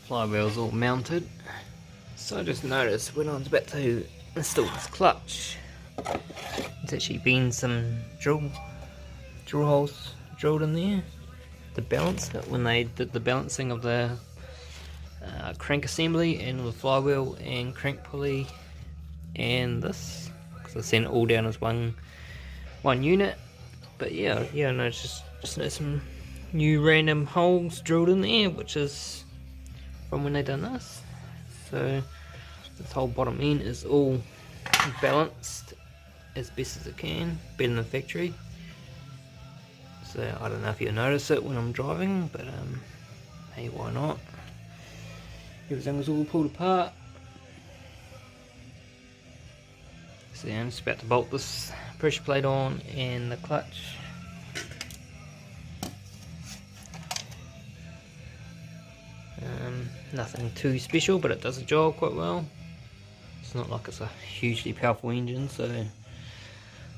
flywheel's all mounted. So I just noticed when I was about to install this clutch, there's actually been some drill holes drilled in there to balance it when they did the balancing of the crank assembly and the flywheel and crank pulley and this, because I sent it all down as one unit. But yeah, no, just some new random holes drilled in there, which is from when they done this. So this whole bottom end is all balanced as best as it can, better than the factory. So I don't know if you'll notice it when I'm driving, but hey, why not? Everything was all pulled apart. So yeah, I'm just about to bolt this pressure plate on and the clutch. Nothing too special, but it does the job quite well. It's not like it's a hugely powerful engine, so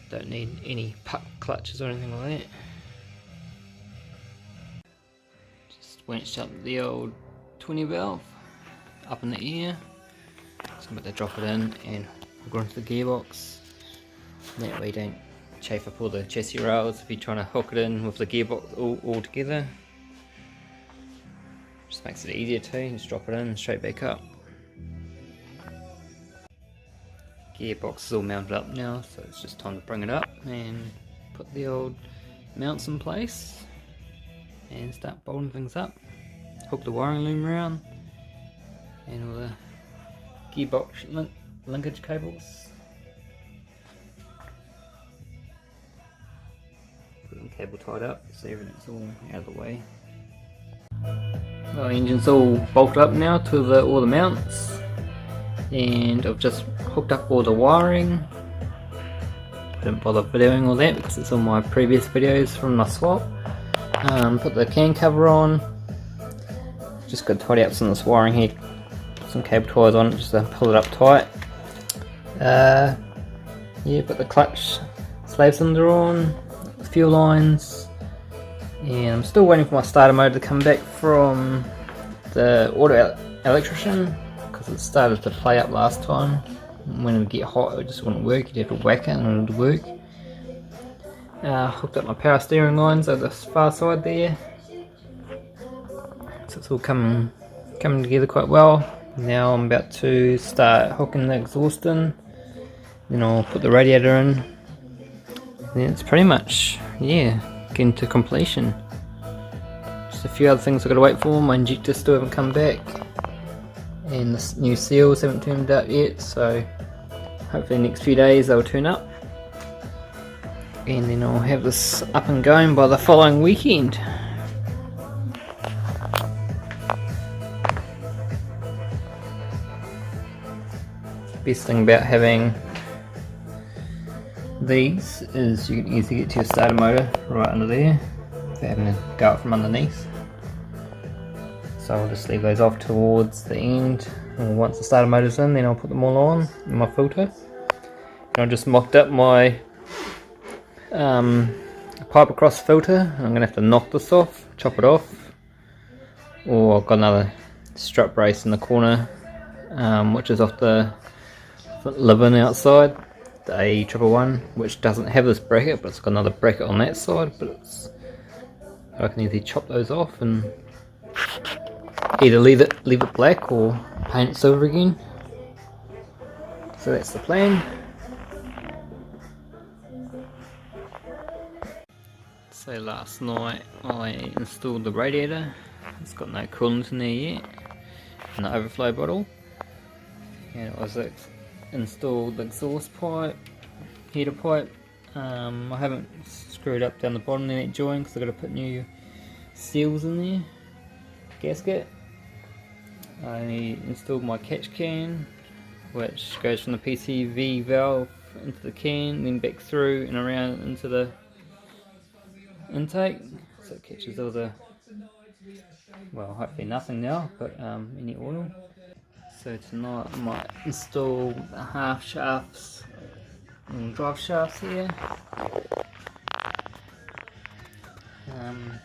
don't need any puck clutches or anything like that. Just winched up the old 20 valve up in the air. So I'm about to drop it in and go into the gearbox. That way you don't chafe up all the chassis rails if you're trying to hook it in with the gearbox all together. Just makes it easier too, just drop it in and straight back up. Gearbox is all mounted up now, so it's just time to bring it up and put the old mounts in place and start bolting things up. Hook the wiring loom around and all the gearbox linkage cables. Put the cable tied up so everything's all out of the way. The engine's all bolted up now to all the mounts, and I've just hooked up all the wiring. I didn't bother videoing all that because it's on my previous videos from my swap. Put the can cover on. Just got to tidy up some of this wiring here. Put some cable ties on it just to pull it up tight. Yeah, put the clutch slave cylinder on, the fuel lines. And I'm still waiting for my starter motor to come back from the auto electrician because it started to play up last time. When it would get hot, it just wouldn't work. You'd have to whack it and it would work. Hooked up my power steering lines over the far side there, so it's all coming together quite well. Now I'm about to start hooking the exhaust in. Then I'll put the radiator in. And then it's pretty much, yeah, getting to completion. Just a few other things I've got to wait for. My injector still haven't come back, and the new seals haven't turned up yet, so hopefully in the next few days they'll turn up, and then I'll have this up and going by the following weekend. Best thing about having these is you can easily get to your starter motor right under there without having to go up from underneath. So I'll just leave those off towards the end, and once the starter motor's in, then I'll put them all on in my filter. And I just mocked up my pipe across filter. I'm going to have to knock this off, chop it off, or I've got another strut brace in the corner, which is off the lid outside, the A111, which doesn't have this bracket, but it's got another bracket on that side. But I can easily chop those off and either leave it black or paint it silver again. So that's the plan. So last night I installed the radiator. It's got no coolant in there yet, and the overflow bottle. And I was installed the exhaust pipe, heater pipe. I haven't screwed up down the bottom of that joint because I've got to put new seals in there. Gasket. I installed my catch can, which goes from the PCV valve into the can, then back through and around into the intake, so it catches all the, well, hopefully nothing now, but any oil. So tonight I might install the half shafts and drive shafts here,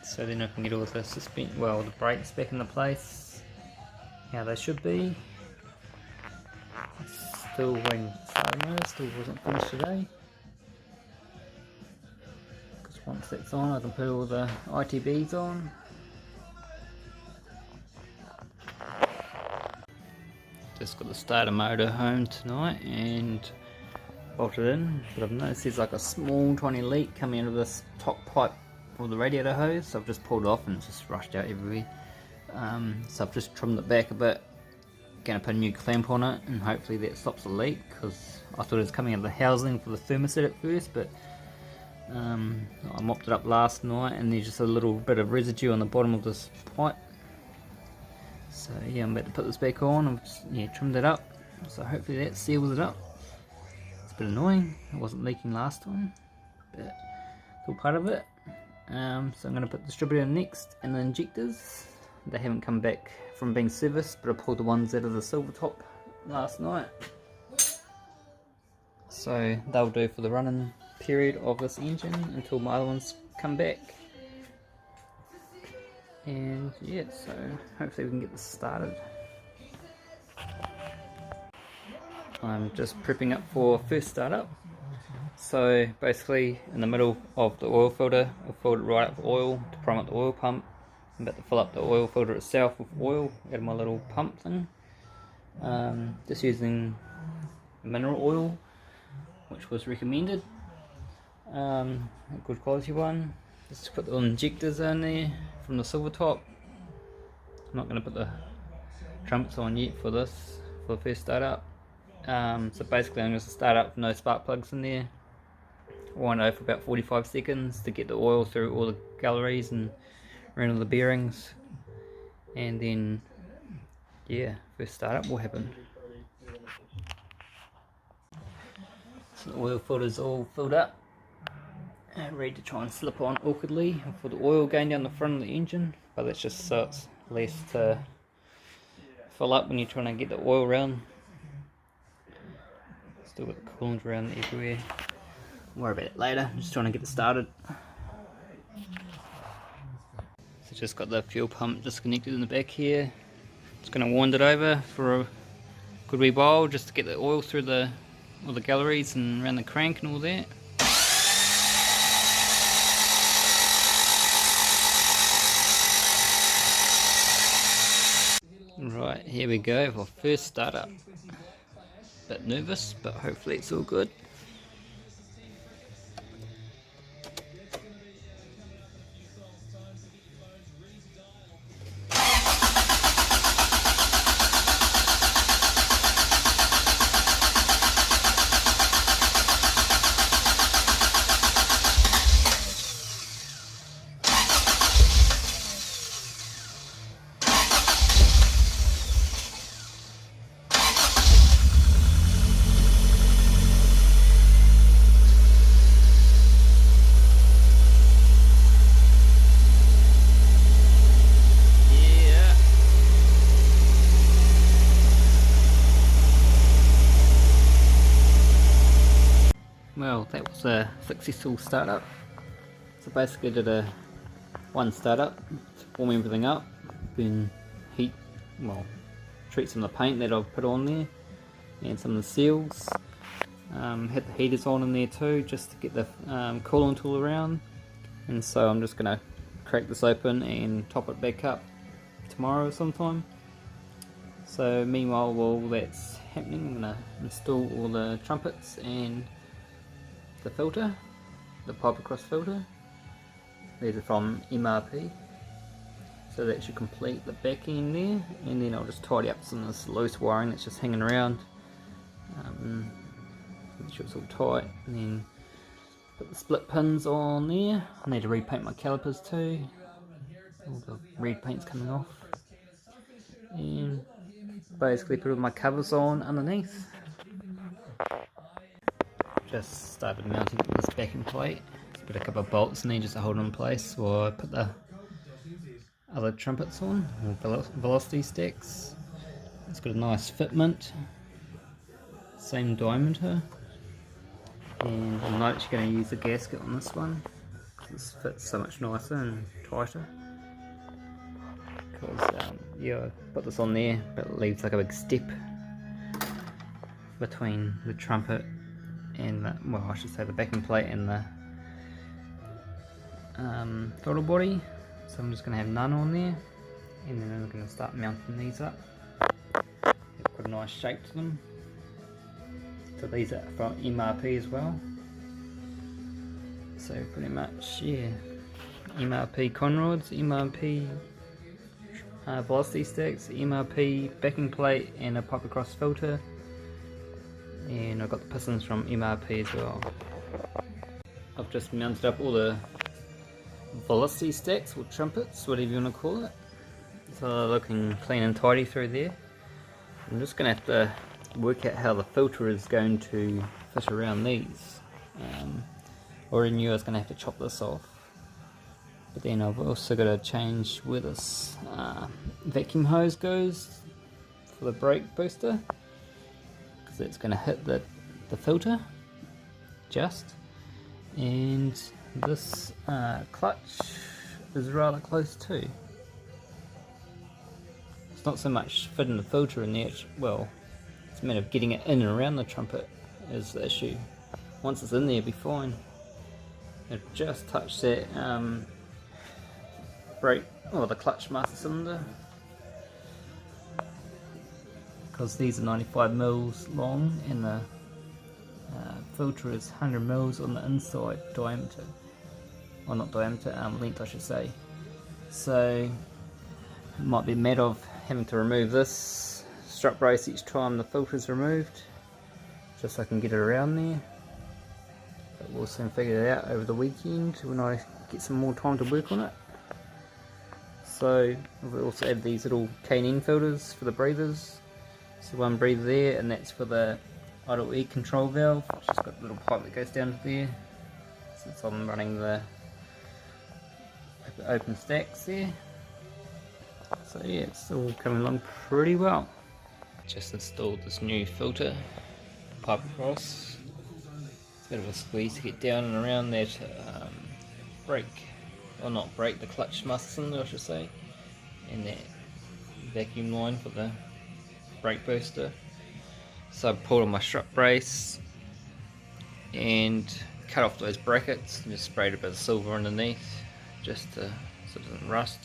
so then I can get all the the brakes back into place. how they should be. Still waiting for the starter motor, still wasn't finished today. Because once that's on, I can put all the ITBs on. Just got the starter motor home tonight and bolted in, but I've noticed there's like a small tiny leak coming out of this top pipe for the radiator hose, so I've just pulled it off and it's just rushed out everywhere. So I've just trimmed it back a bit, going to put a new clamp on it and hopefully that stops the leak, because I thought it was coming out of the housing for the thermostat at first, but I mopped it up last night and there's just a little bit of residue on the bottom of this pipe. So yeah, I'm about to put this back on. I've just, trimmed it up, so hopefully that seals it up. It's a bit annoying, it wasn't leaking last time, but it's all part of it. So I'm going to put the distributor in next, and the injectors. They haven't come back from being serviced, but I pulled the ones out of the silver top last night. So they'll do for the running period of this engine until my other ones come back. And yeah, so hopefully we can get this started. I'm just prepping up for first startup. So basically in the middle of the oil filter, I've filled it right up with oil to prime up the oil pump. I'm about to fill up the oil filter itself with oil out of my little pump thing. Just using mineral oil, which was recommended. A good quality one. Just put the injectors in there from the silver top. I'm not going to put the trumpets on yet for this, for the first startup. So basically I'm going to start up with no spark plugs in there. Wind over for about 45 seconds to get the oil through all the galleries and around all the bearings, and then yeah, first startup will happen. So the oil filter's all filled up, ready to try and slip on awkwardly for the oil going down the front of the engine, but that's just so it's less to fill up when you're trying to get the oil around. Still got the coolant around everywhere. Worry about it later, I'm just trying to get it started. So just got the fuel pump disconnected in the back here. Just going to wind it over for a good wee while just to get the oil through all the galleries and around the crank and all that. Right, here we go for first startup. Bit nervous, but hopefully it's all good. Well, that was a successful startup. So basically did one startup to warm everything up, then treat some of the paint that I've put on there and some of the seals. Hit the heaters on in there too, just to get the coolant all around. And so I'm just going to crack this open and top it back up tomorrow sometime. So meanwhile, while that's happening, I'm going to install all the trumpets and the filter, the pipe across filter. These are from MRP, so that should complete the back end there, and then I'll just tidy up some of this loose wiring that's just hanging around, make sure it's all tight, and then put the split pins on there. I need to repaint my calipers too, all the red paint's coming off, and basically put all my covers on underneath. Just started mounting this backing plate. Put a couple of bolts in there just to hold it in place while I put the other trumpets on, or velocity stacks. It's got a nice fitment, same diameter, and I'm not actually going to use a gasket on this one because this fits so much nicer and tighter, because yeah, I put this on there, but it leaves like a big step between the trumpet and the, well, I should say the backing plate and the throttle body. So I'm just going to have none on there, and then I'm going to start mounting these up. They've got a nice shape to them. So these are from MRP as well. So pretty much, yeah, MRP conrods, MRP velocity sticks, MRP backing plate, and a pipe across filter. And I've got the pistons from MRP as well. I've just mounted up all the velocity stacks or trumpets, whatever you want to call it. So they're looking clean and tidy through there. I'm just going to have to work out how the filter is going to fit around these. Already knew I was going to have to chop this off. But then I've also got to change where this vacuum hose goes for the brake booster, because it's going to hit the filter just. And this clutch is rather close too. It's not so much fitting the filter in there, well, it's a matter of getting it in and around the trumpet is the issue. Once it's in there, it'll be fine. It'll just touch that brake, or the clutch master cylinder, because these are 95 mils long and the filter is 100 mils on the inside diameter, or not diameter, length I should say. So it might be a matter of having to remove this strut brace each time the filter is removed, just so I can get it around there. But we'll soon figure it out over the weekend when I get some more time to work on it. So we'll also add these little K&N filters for the breathers. So one breather there, and that's for the idle air control valve, which has got a little pipe that goes down to there, since I'm running the open stacks there. So yeah, it's all coming along pretty well. Just installed this new filter, pipe across. It's a bit of a squeeze to get down and around that brake, or not brake, the clutch master cylinder I should say, and that vacuum line for the brake booster. So I pulled on my strut brace and cut off those brackets and just sprayed a bit of silver underneath just so it doesn't rust.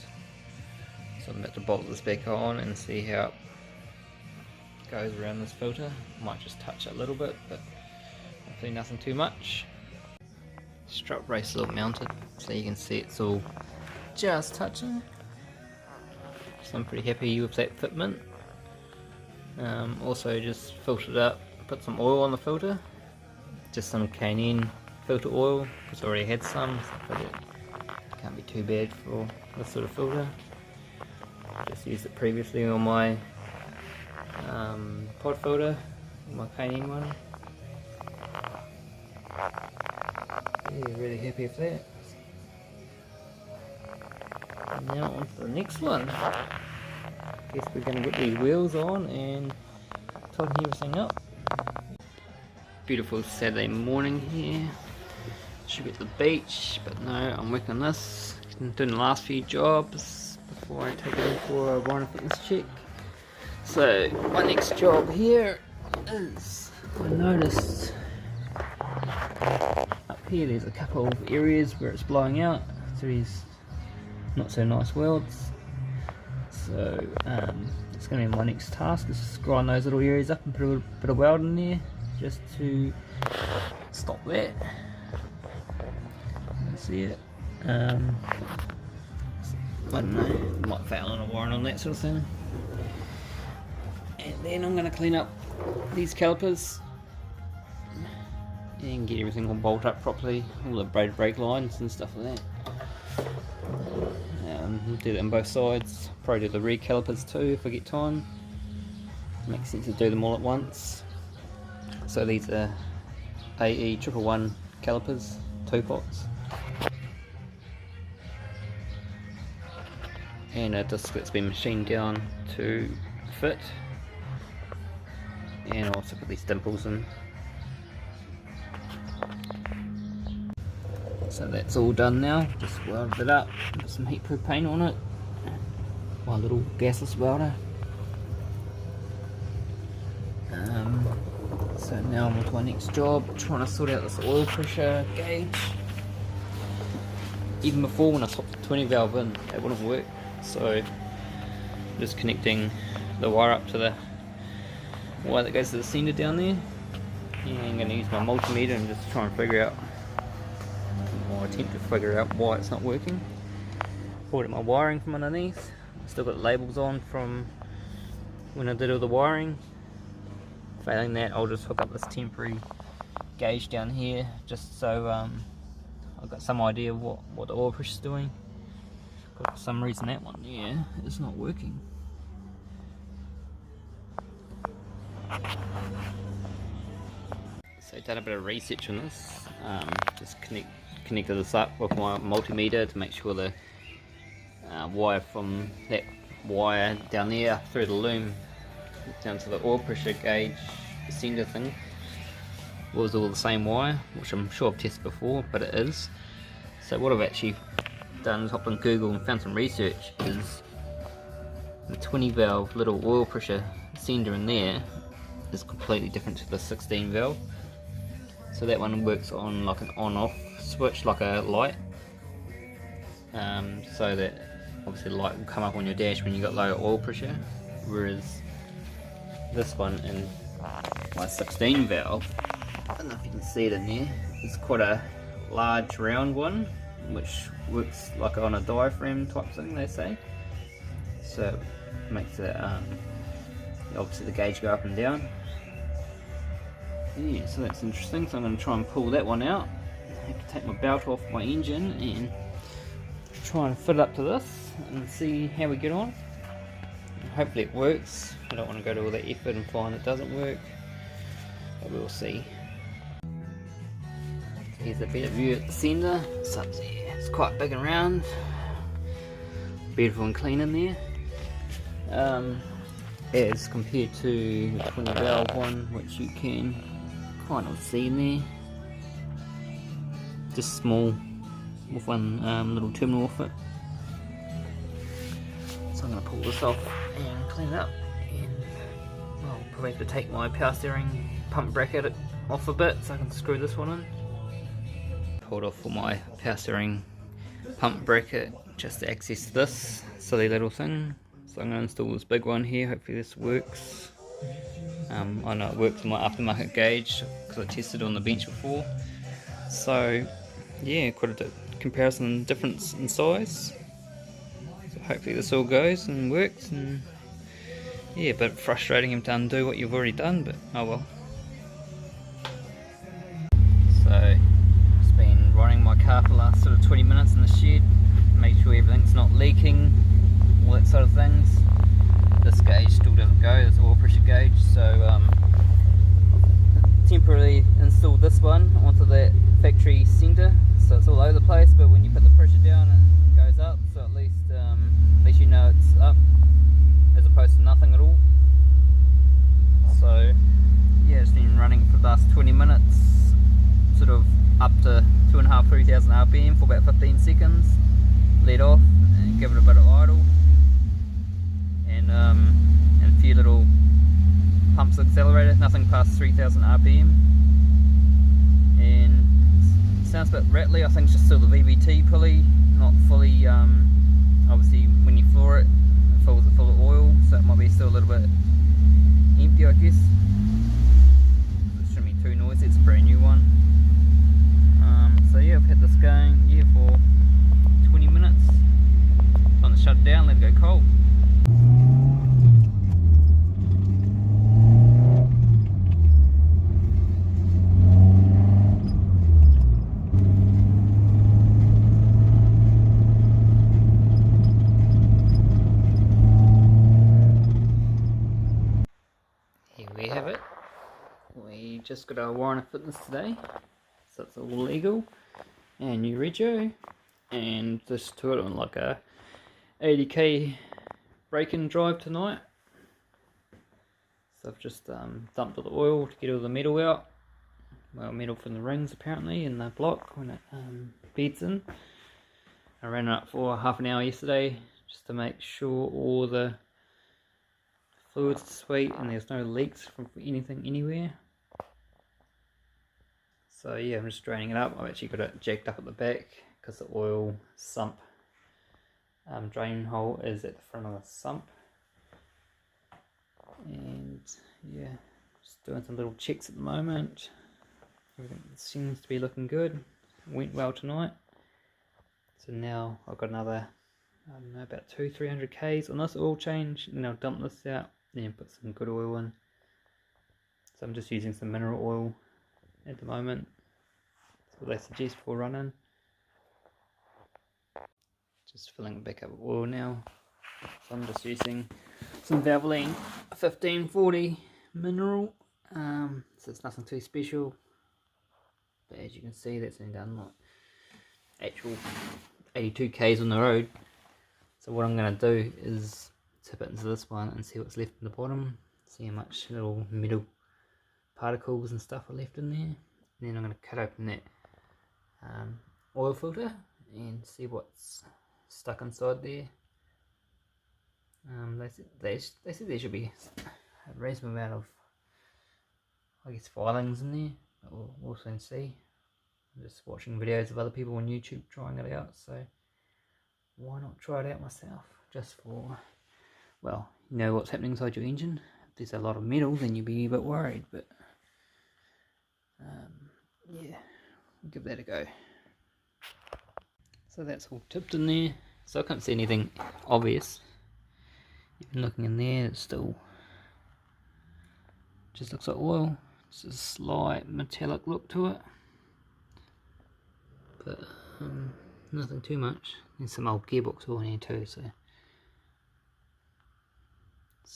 So I'm about to bolt this back on and see how it goes around this filter. Might just touch it a little bit, but hopefully nothing too much. Strut brace is all mounted, so you can see it's all just touching. So I'm pretty happy with that fitment. Also just filtered up, put some oil on the filter, just some K&N filter oil, because I already had some, so it can't be too bad for this sort of filter. Just used it previously on my pod filter, my K&N one. Yeah, really happy with that. And now on to the next one. Guess we're going to get these wheels on and tighten everything up. Beautiful Saturday morning here. Should be at the beach, but no, I'm working on this. I'm doing the last few jobs before I take it in for a rhino fitness check. So my next job here is, I noticed up here there's a couple of areas where it's blowing out, so these not so nice welds. So it's going to be my next task, is just grind those little areas up and put a little bit of weld in there just to stop that. You can see it. I don't know, might fail on a warrant on that sort of thing. And then I'm going to clean up these calipers and get everything all bolted up properly, all the braided brake lines and stuff like that. We'll do that on both sides. Probably do the rear calipers too if I get time. Makes sense to do them all at once. So these are AE 111 calipers, 2 pots. And a disc that's been machined down to fit. And I'll also put these dimples in. So that's all done now, just welded it up, put some heat proof paint on it. my little gasless welder. So now I'm on to my next job, trying to sort out this oil pressure gauge. Even before, when I popped the 20 valve in, it wouldn't work. So just connecting the wire up to the wire that goes to the sender down there. And I'm going to use my multimeter and just try and figure out, or attempt to figure out why it's not working. Pulled out my wiring from underneath. Still got labels on from when I did all the wiring. Failing that, I'll just hook up this temporary gauge down here, just so I've got some idea of what the oil pressure is doing. But for some reason that one there is not working. So done a bit of research on this. Just connected this up with my multimeter to make sure the wire from that wire down there through the loom down to the oil pressure gauge sender thing was all the same wire, which I'm sure I've tested before, but it is. So what I've actually done is hopped on Google and found some research. Is the 20 valve little oil pressure sender in there is completely different to the 16 valve. So that one works on like an on-off switch, like a light, so that obviously the light will come up on your dash when you got low oil pressure, whereas this one in my 16 valve, I don't know if you can see it in there, it's quite a large round one which works like on a diaphragm type thing, they say. So it makes it obviously the gauge go up and down. Yeah, so that's interesting. So I'm going to try and pull that one out. I have to take my belt off my engine and try and fit it up to this and see how we get on. Hopefully it works. I don't want to go to all that effort and find it doesn't work, but we'll see. Here's a better view at the sender. It's up there. It's quite big and round. Beautiful and clean in there. As compared to the 20 valve one, which you can kind of see in there. Just small with one little terminal off it. So I'm going to pull this off and clean it up, and I'll probably have to take my power steering pump bracket off a bit so I can screw this one in. Pulled off all my power steering pump bracket just to access this silly little thing. So I'm going to install this big one here, hopefully this works. I know it works on my aftermarket gauge because I tested it on the bench before. So yeah, quite a comparison difference in size. So hopefully this all goes and works, and yeah, a bit frustrating him to undo what you've already done, but oh well. So just been running my car for the last sort of 20 minutes in the shed, make sure everything's not leaking, all that sort of things. This gauge still doesn't go, this oil pressure gauge, so temporarily installed this one onto that factory sender, so it's all over the place, but when you put the pressure down it goes up, so at least you know it's up as opposed to nothing at all. So yeah, it's been running for the last 20 minutes, sort of up to 2,500–3,000 RPM for about 15 seconds, let off and give it a bit of idle, and a few little pumps accelerator, nothing past 3,000 RPM, and it sounds a bit rattly. I think it's just still the VVT pulley, not fully, obviously when you floor it, it fills it full of oil, so it might be still a little bit empty, I guess. It shouldn't be too noisy, it's a brand new one. So yeah, I've had this going for 20 minutes. Time to shut it down, let it go cold. Here we have it. We just got our warrant of fitness today, so it's all legal and new rego, and just to it on like a 80k break-in drive tonight. So I've just dumped all the oil to get all the metal out, well, metal from the rings apparently in the block when it beads in. I ran it up for half an hour yesterday just to make sure all the fluid's sweet and there's no leaks from anything anywhere. So yeah, I'm just draining it up. I've actually got it jacked up at the back because the oil sump drain hole is at the front of the sump. And yeah, just doing some little checks at the moment. Everything seems to be looking good. Went well tonight. So now I've got another, I don't know, about 200-300 Ks on this oil change, and I'll dump this out and put some good oil in. So I'm just using some mineral oil at the moment. That's what they suggest for running. Just filling it back up with oil now. So I'm just using some Valvoline 1540 mineral. So it's nothing too special. But as you can see, that's only done like actual 82 Ks on the road. So what I'm going to do is tip it into this one and see what's left in the bottom. See how much little metal particles and stuff are left in there. And then I'm going to cut open that oil filter and see what's stuck inside there. They said there should be a reasonable amount of, I guess, filings in there. But we'll soon see. I'm just watching videos of other people on YouTube trying it out, so why not try it out myself? Just for, well, you know what's happening inside your engine. If there's a lot of metal, then you'll be a bit worried, but yeah, we'll give that a go. So that's all tipped in there, so I can't see anything obvious. Even looking in there, it's still just looks like oil. It's a slight metallic look to it, but nothing too much. There's some old gearbox oil in here too, so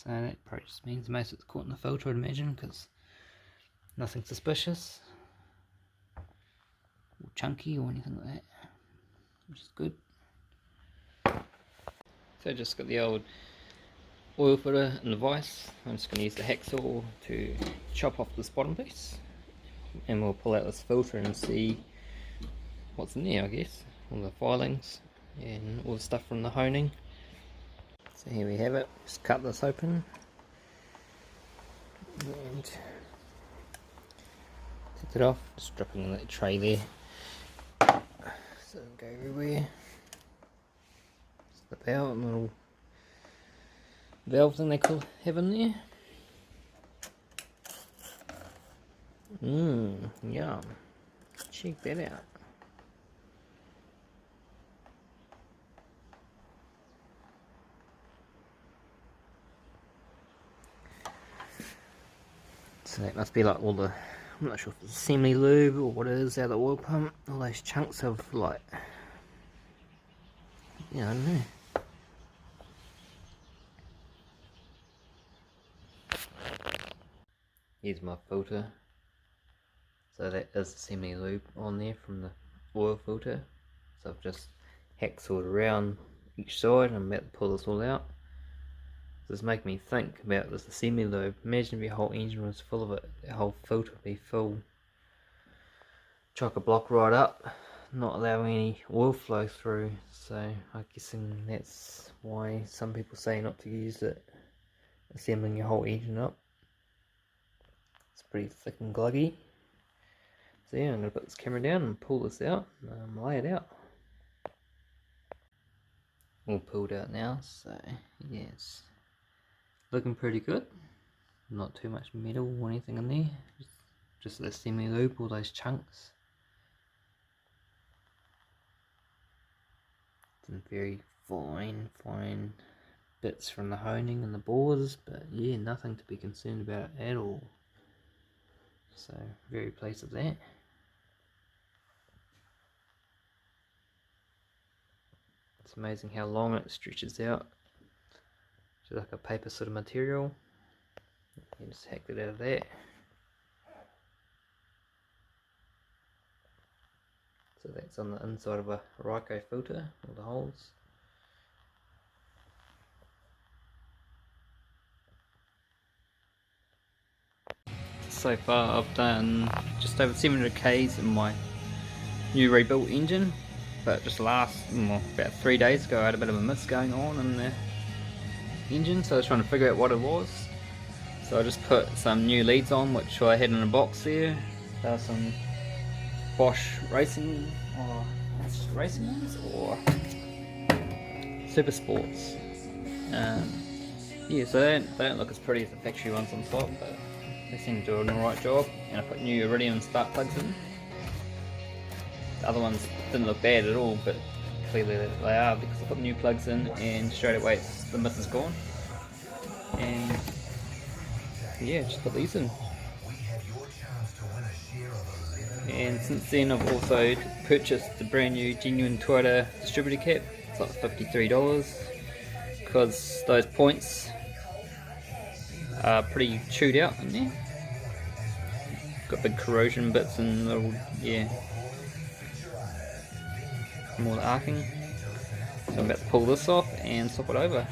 that probably just means most of it's caught in the filter, I'd imagine, because nothing suspicious or chunky or anything like that, which is good. So I just got the old oil filter and the vise. I'm just going to use the hacksaw to chop off this bottom piece, and we'll pull out this filter and see what's in there, I guess. All the filings and all the stuff from the honing. So here we have it. Just cut this open and take it off. Just dropping in that tray there so it doesn't go everywhere. Slip out, a little valve thing they could have in there. Yum. Check that out. So that must be like all the, I'm not sure if it's semi lube or what it is out of the oil pump. All those chunks of like, yeah, I don't know. Here's my filter. So that is the semi lube on there from the oil filter. So I've just hacksawed around each side and I'm about to pull this all out. This make me think about this semi lube. Imagine if your whole engine was full of it, the whole filter would be full. Chock a block right up, not allowing any oil flow through. So I'm guessing that's why some people say not to use it assembling your whole engine up. It's pretty thick and gluggy. So yeah, I'm going to put this camera down and pull this out and lay it out. All pulled out now, so yes. Looking pretty good. Not too much metal or anything in there. Just the semi lube, all those chunks. Some very fine bits from the honing and the bores, but yeah, nothing to be concerned about at all. So very pleased with that. It's amazing how long it stretches out. It's like a paper sort of material. You just hacked it out of that. So that's on the inside of a Ryco filter, all the holes. So far I've done just over 700 Ks in my new rebuilt engine, but just about 3 days ago I had a bit of a mist going on in the engine, so I was trying to figure out what it was. So I just put some new leads on, which I had in a box there. There are some Bosch racing ones or Super Sports. Yeah, so they don't look as pretty as the factory ones on top, but they seem to do an alright job. And I put new iridium spark plugs in. The other ones didn't look bad at all, but clearly they are, because I put new plugs in and straight away the mist is gone. And yeah, just put these in. And since then I've also purchased the brand new genuine Toyota distributor cap. It's like $53, because those points are pretty chewed out in there. Got big corrosion bits and little, more the arcing. So I'm about to pull this off and swap it over.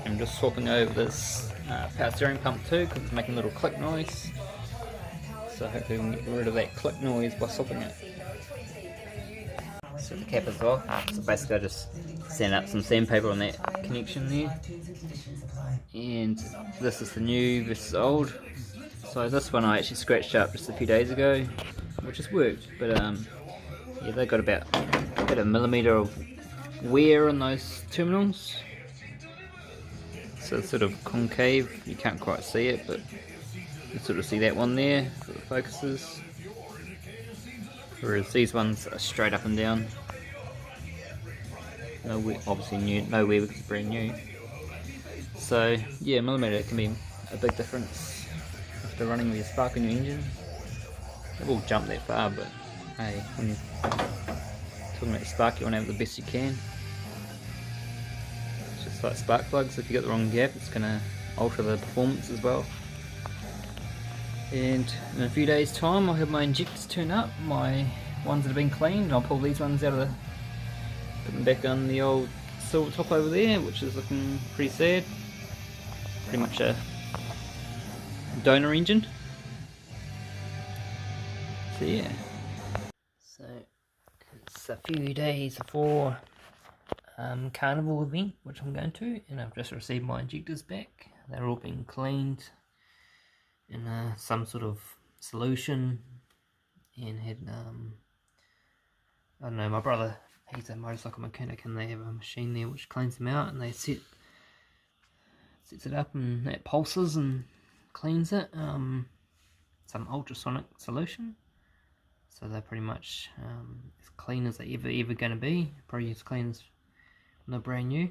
I'm just swapping over this power steering pump too, because it's making a little click noise. So hopefully we can get rid of that click noise by swapping it. So the cap as well. So basically I just sand up some sandpaper on that connection there. And this is the new versus old. So this one I actually scratched up just a few days ago, which has worked. But yeah, they got about a millimetre of wear on those terminals. So it's sort of concave, you can't quite see it, but you sort of see that one there for the focuses. Whereas these ones are straight up and down. No wear, obviously no wear because it's brand new. So yeah, millimetre can be a big difference after running with your spark in your engine. It will jump that far, but hey, when you're talking about your spark, you want to have the best you can. It's just like spark plugs, if you get the wrong gap, it's going to alter the performance as well. And in a few days time I'll have my injectors turn up, my ones that have been cleaned. I'll pull these ones out of put them back on the old silver top over there, which is looking pretty sad. Pretty much a donor engine. So yeah. So it's a few days before carnival event, which I'm going to, and I've just received my injectors back. They're all been cleaned in some sort of solution, and had I don't know, my brother, he's a motorcycle mechanic, and they have a machine there which cleans them out, and they sets it up and that pulses and cleans it. Some ultrasonic solution, so they're pretty much as clean as they're ever going to be, probably as clean as when they're brand new.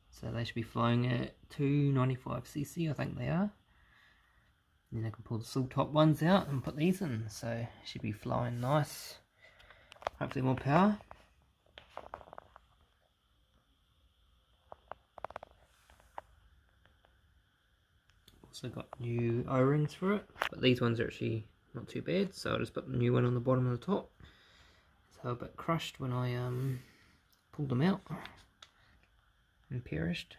So they should be flowing at 295cc, I think they are. Then I can pull the sill top ones out and put these in, so should be flowing nice. Hopefully more power. Also got new O-rings for it, but these ones are actually not too bad, so I'll just put the new one on the bottom and the top. So a bit crushed when I pulled them out and perished.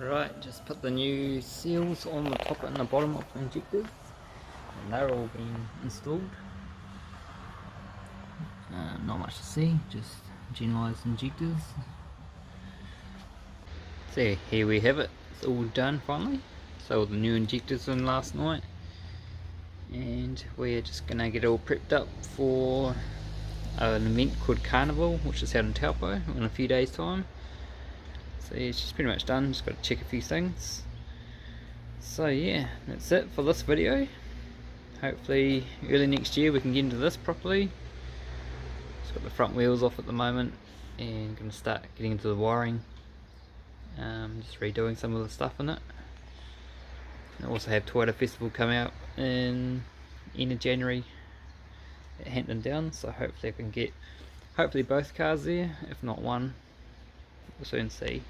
Alright, just put the new seals on the top and the bottom of the injectors, and they're all been installed. Not much to see, just generalised injectors. So here we have it, it's all done finally. So the new injectors in last night, and we're just gonna get it all prepped up for an event called Carnival, which is held in Taupo in a few days time. So yeah, it's just pretty much done, just got to check a few things. So yeah, that's it for this video. Hopefully early next year we can get into this properly. Just got the front wheels off at the moment, and going to start getting into the wiring. Just redoing some of the stuff in it. And I also have Toyota Festival come out in end of January at Hampton Downs, so hopefully I can get both cars there, if not one. We'll soon see.